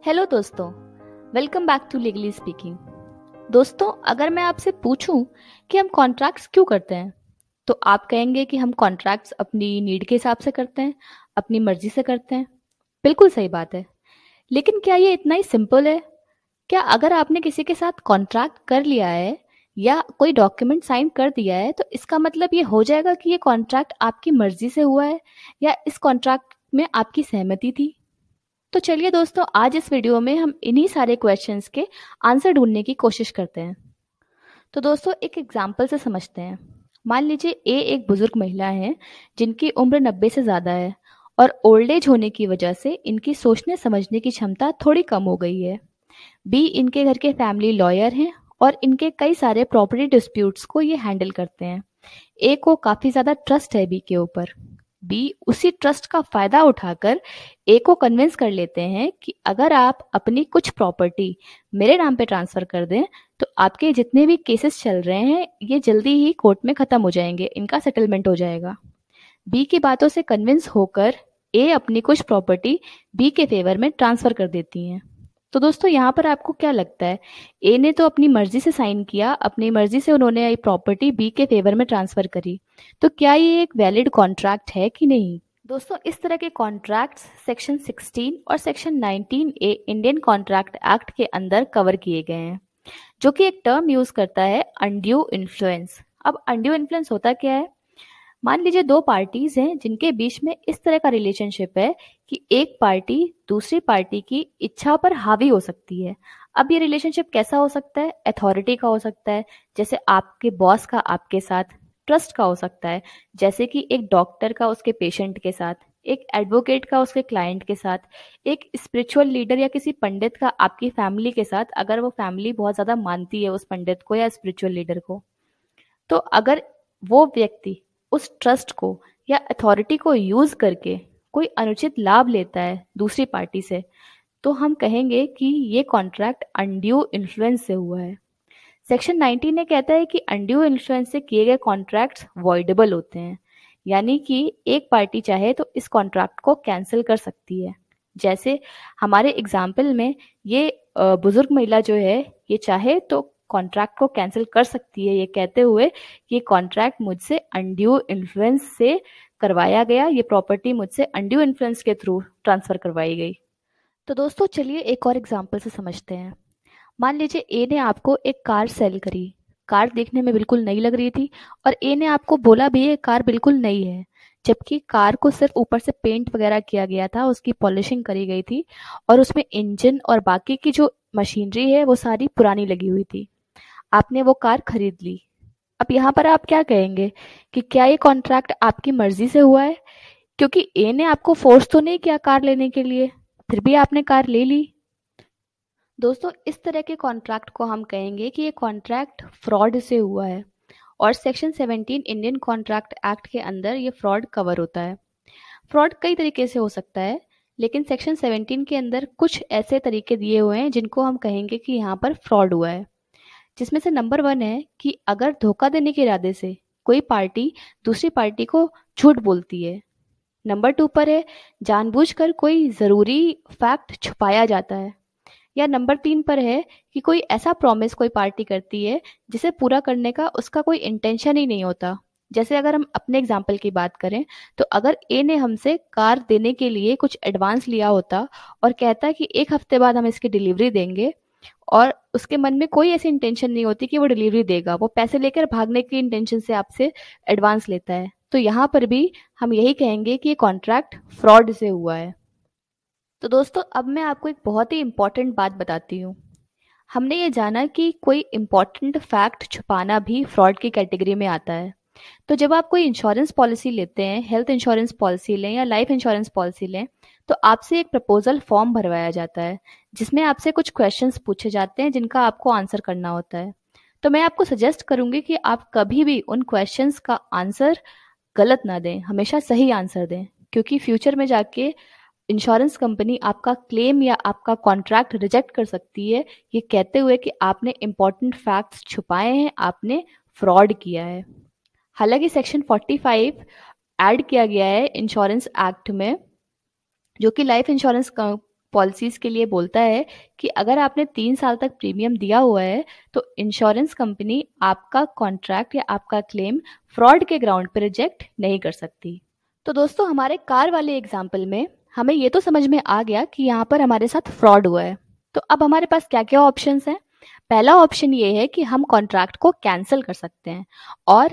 Hello दोस्तों, welcome back to legally speaking. दोस्तों, अगर मैं आपसे पूछूं कि हम कॉन्ट्रैक्ट्स क्यों करते हैं, तो आप कहेंगे कि हम कॉन्ट्रैक्ट्स अपनी नीड के हिसाब से करते हैं, अपनी मर्जी से करते हैं। बिल्कुल सही बात है। लेकिन क्या ये इतना ही सिंपल है? क्या अगर आपने किसी के साथ कॉन्ट्रैक्ट कर लिया है या कोई डॉक्यूमेंट साइन कर दिया है, तो इसका मतलब ये हो जाएगा कि ये कॉन्ट्रैक्ट आपकी मर्जी से हुआ है या इस कॉन्ट्रैक्ट में आपकी सहमति थी? तो चलिए दोस्तों, आज इस वीडियो में हम इन्हीं सारे क्वेश्चंस के आंसर ढूंढने की कोशिश करते हैं। तो दोस्तों, एक एग्जाम्पल से समझते हैं। मान लीजिए ए एक बुजुर्ग महिला है जिनकी उम्र 90 से ज़्यादा है और ओल्ड एज होने की वजह से इनकी सोचने समझने की क्षमता थोड़ी कम हो गई है। बी इनके घर के फैमिली लॉयर हैं और इनके कई सारे प्रॉपर्टी डिस्प्यूट्स को ये हैंडल करते हैं। ए को काफ़ी ज़्यादा ट्रस्ट है बी के ऊपर। बी उसी ट्रस्ट का फायदा उठाकर ए को कन्विंस कर लेते हैं कि अगर आप अपनी कुछ प्रॉपर्टी मेरे नाम पे ट्रांसफर कर दें तो आपके जितने भी केसेस चल रहे हैं ये जल्दी ही कोर्ट में खत्म हो जाएंगे, इनका सेटलमेंट हो जाएगा। बी की बातों से कन्विंस होकर ए अपनी कुछ प्रॉपर्टी बी के फेवर में ट्रांसफर कर देती हैं। तो दोस्तों, यहाँ पर आपको क्या लगता है? ए ने तो अपनी मर्जी से साइन किया, अपनी मर्जी से उन्होंने ये प्रॉपर्टी बी के फेवर में ट्रांसफर करी, तो क्या ये एक वैलिड कॉन्ट्रैक्ट है कि नहीं? दोस्तों, इस तरह के कॉन्ट्रैक्ट्स सेक्शन 16 और सेक्शन 19 ए इंडियन कॉन्ट्रैक्ट एक्ट के अंदर कवर किए गए हैं, जो कि एक टर्म यूज करता है अनड्यू इन्फ्लुएंस। अब अनड्यू इन्फ्लुएंस होता क्या है? मान लीजिए दो पार्टीज हैं जिनके बीच में इस तरह का रिलेशनशिप है कि एक पार्टी दूसरी पार्टी की इच्छा पर हावी हो सकती है। अब ये रिलेशनशिप कैसा हो सकता है? अथॉरिटी का हो सकता है, जैसे आपके बॉस का आपके साथ। ट्रस्ट का हो सकता है, जैसे कि एक डॉक्टर का उसके पेशेंट के साथ, एक एडवोकेट का उसके क्लाइंट के साथ, एक स्पिरिचुअल लीडर या किसी पंडित का आपकी फैमिली के साथ, अगर वो फैमिली बहुत ज्यादा मानती है उस पंडित को या स्पिरिचुअल लीडर को। तो अगर वो व्यक्ति उस ट्रस्ट को या अथॉरिटी को यूज करके कोई अनुचित लाभ लेता है दूसरी पार्टी से, तो हम कहेंगे कि ये कॉन्ट्रैक्ट अनड्यू इन्फ्लुएंस से हुआ है। सेक्शन 19 ने कहता है कि अनड्यू इन्फ्लुएंस से किए गए कॉन्ट्रैक्ट्स वॉइडेबल होते हैं, यानी कि एक पार्टी चाहे तो इस कॉन्ट्रैक्ट को कैंसिल कर सकती है। जैसे हमारे एग्जाम्पल में ये बुजुर्ग महिला जो है, ये चाहे तो कॉन्ट्रैक्ट को कैंसिल कर सकती है, ये कहते हुए कि ये कॉन्ट्रैक्ट मुझसे अनड्यू इन्फ्लुएंस से करवाया गया, ये प्रॉपर्टी मुझसे अनड्यू इन्फ्लुएंस के थ्रू ट्रांसफर करवाई गई। तो दोस्तों, चलिए एक और एग्जाम्पल से समझते हैं। मान लीजिए ए ने आपको एक कार सेल करी। कार देखने में बिल्कुल नई लग रही थी और ए ने आपको बोला भी ये कार बिल्कुल नई है, जबकि कार को सिर्फ ऊपर से पेंट वगैरह किया गया था, उसकी पॉलिशिंग करी गई थी और उसमें इंजन और बाकी की जो मशीनरी है वो सारी पुरानी लगी हुई थी। आपने वो कार खरीद ली। अब यहाँ पर आप क्या कहेंगे कि क्या ये कॉन्ट्रैक्ट आपकी मर्जी से हुआ है? क्योंकि ए ने आपको फोर्स तो नहीं किया कार लेने के लिए, फिर भी आपने कार ले ली। दोस्तों, इस तरह के कॉन्ट्रैक्ट को हम कहेंगे कि ये कॉन्ट्रैक्ट फ्रॉड से हुआ है और सेक्शन 17 इंडियन कॉन्ट्रैक्ट एक्ट के अंदर ये फ्रॉड कवर होता है। फ्रॉड कई तरीके से हो सकता है, लेकिन सेक्शन 17 के अंदर कुछ ऐसे तरीके दिए हुए हैं जिनको हम कहेंगे कि यहाँ पर फ्रॉड हुआ है। जिसमें से नंबर 1 है कि अगर धोखा देने के इरादे से कोई पार्टी दूसरी पार्टी को झूठ बोलती है। नंबर 2 पर है जानबूझकर कोई ज़रूरी फैक्ट छुपाया जाता है। या नंबर 3 पर है कि कोई ऐसा प्रॉमिस कोई पार्टी करती है जिसे पूरा करने का उसका कोई इंटेंशन ही नहीं होता। जैसे अगर हम अपने एग्जाम्पल की बात करें, तो अगर ए ने हमसे कार देने के लिए कुछ एडवांस लिया होता और कहता कि एक हफ्ते बाद हम इसकी डिलीवरी देंगे, और उसके मन में कोई ऐसी इंटेंशन नहीं होती कि वो डिलीवरी देगा, वो पैसे लेकर भागने की इंटेंशन से आपसे एडवांस लेता है, तो यहाँ पर भी हम यही कहेंगे कि ये कॉन्ट्रैक्ट फ्रॉड से हुआ है। तो दोस्तों, अब मैं आपको एक बहुत ही इम्पॉर्टेंट बात बताती हूँ। हमने ये जाना कि कोई इम्पॉर्टेंट फैक्ट छुपाना भी फ्रॉड की कैटेगरी में आता है। तो जब आप कोई इंश्योरेंस पॉलिसी लेते हैं, हेल्थ इंश्योरेंस पॉलिसी लें या लाइफ इंश्योरेंस पॉलिसी लें, तो आपसे एक प्रपोजल फॉर्म भरवाया जाता है जिसमें आपसे कुछ क्वेश्चंस पूछे जाते हैं जिनका आपको आंसर करना होता है। तो मैं आपको सजेस्ट करूंगी कि आप कभी भी उन क्वेश्चंस का आंसर गलत ना दें, हमेशा सही आंसर दें, क्योंकि फ्यूचर में जाके इंश्योरेंस कंपनी आपका क्लेम या आपका कॉन्ट्रैक्ट रिजेक्ट कर सकती है, ये कहते हुए कि आपने इंपॉर्टेंट फैक्ट्स छुपाए हैं, आपने फ्रॉड किया है। हालांकि सेक्शन 45 ऐड किया गया है इंश्योरेंस एक्ट में, जो कि लाइफ इंश्योरेंस पॉलिसीज के लिए बोलता है कि अगर आपने 3 साल तक प्रीमियम दिया हुआ है तो इंश्योरेंस कंपनी आपका कॉन्ट्रैक्ट या आपका क्लेम फ्रॉड के ग्राउंड पर रिजेक्ट नहीं कर सकती। तो दोस्तों, हमारे कार वाले एग्जाम्पल में हमें ये तो समझ में आ गया कि यहाँ पर हमारे साथ फ्रॉड हुआ है। तो अब हमारे पास क्या क्या ऑप्शंस हैं। पहला ऑप्शन ये है कि हम कॉन्ट्रैक्ट को कैंसिल कर सकते हैं और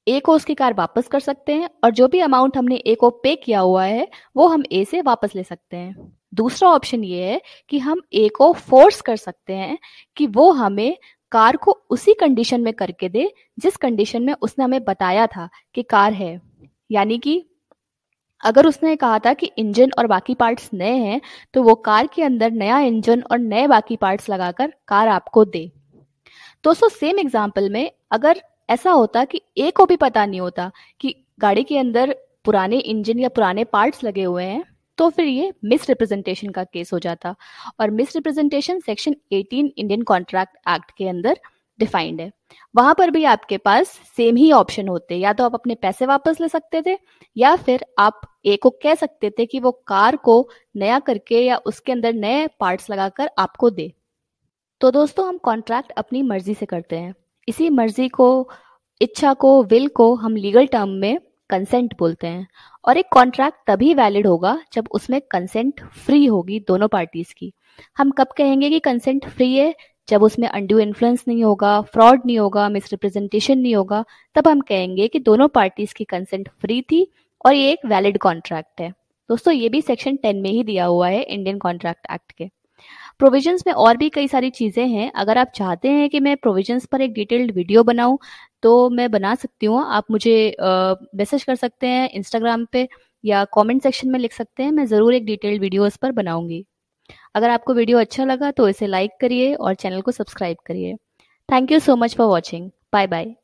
ए को उसकी कार वापस कर सकते हैं, और जो भी अमाउंट हमने ए को पे किया हुआ है वो हम ए से वापस ले सकते हैं। दूसरा ऑप्शन ये है कि हम ए को फोर्स कर सकते हैं कि वो हमें कार को उसी कंडीशन में करके दे जिस कंडीशन में उसने हमें बताया था कि कार है। यानी कि अगर उसने कहा था कि इंजन और बाकी पार्ट्स नए हैं तो वो कार के अंदर नया इंजन और नए बाकी पार्ट्स लगाकर कार आपको दे। दोस्तों, सेम एग्जाम्पल में अगर ऐसा होता कि ए को भी पता नहीं होता कि गाड़ी के अंदर पुराने इंजन या पुराने पार्ट्स लगे हुए हैं, तो फिर ये मिस रिप्रेजेंटेशन का केस हो जाता। और miss representation section 18 Indian contract act के अंदर डिफाइंड है। वहां पर भी आपके पास सेम ही ऑप्शन होते, या तो आप अपने पैसे वापस ले सकते थे या फिर आप ए को कह सकते थे कि वो कार को नया करके या उसके अंदर नए पार्ट्स लगाकर आपको दे। तो दोस्तों, हम कॉन्ट्रैक्ट अपनी मर्जी से करते हैं। इसी मर्जी को, इच्छा को, विल को हम लीगल टर्म में कंसेंट बोलते हैं। और एक कॉन्ट्रैक्ट तभी वैलिड होगा जब उसमें कंसेंट फ्री होगी दोनों पार्टीज की। हम कब कहेंगे कि कंसेंट फ्री है? जब उसमें अनड्यू इन्फ्लुएंस नहीं होगा, फ्रॉड नहीं होगा, मिसरिप्रेजेंटेशन नहीं होगा, तब हम कहेंगे कि दोनों पार्टीज की कंसेंट फ्री थी और ये एक वैलिड कॉन्ट्रैक्ट है। दोस्तों, ये भी सेक्शन 10 में ही दिया हुआ है इंडियन कॉन्ट्रैक्ट एक्ट के। प्रोविजंस में और भी कई सारी चीज़ें हैं। अगर आप चाहते हैं कि मैं प्रोविजंस पर एक डिटेल्ड वीडियो बनाऊं तो मैं बना सकती हूँ। आप मुझे मैसेज कर सकते हैं इंस्टाग्राम पे या कमेंट सेक्शन में लिख सकते हैं। मैं ज़रूर एक डिटेल्ड वीडियो इस पर बनाऊंगी। अगर आपको वीडियो अच्छा लगा तो इसे लाइक करिए और चैनल को सब्सक्राइब करिए। Thank you so much for watching. Bye bye.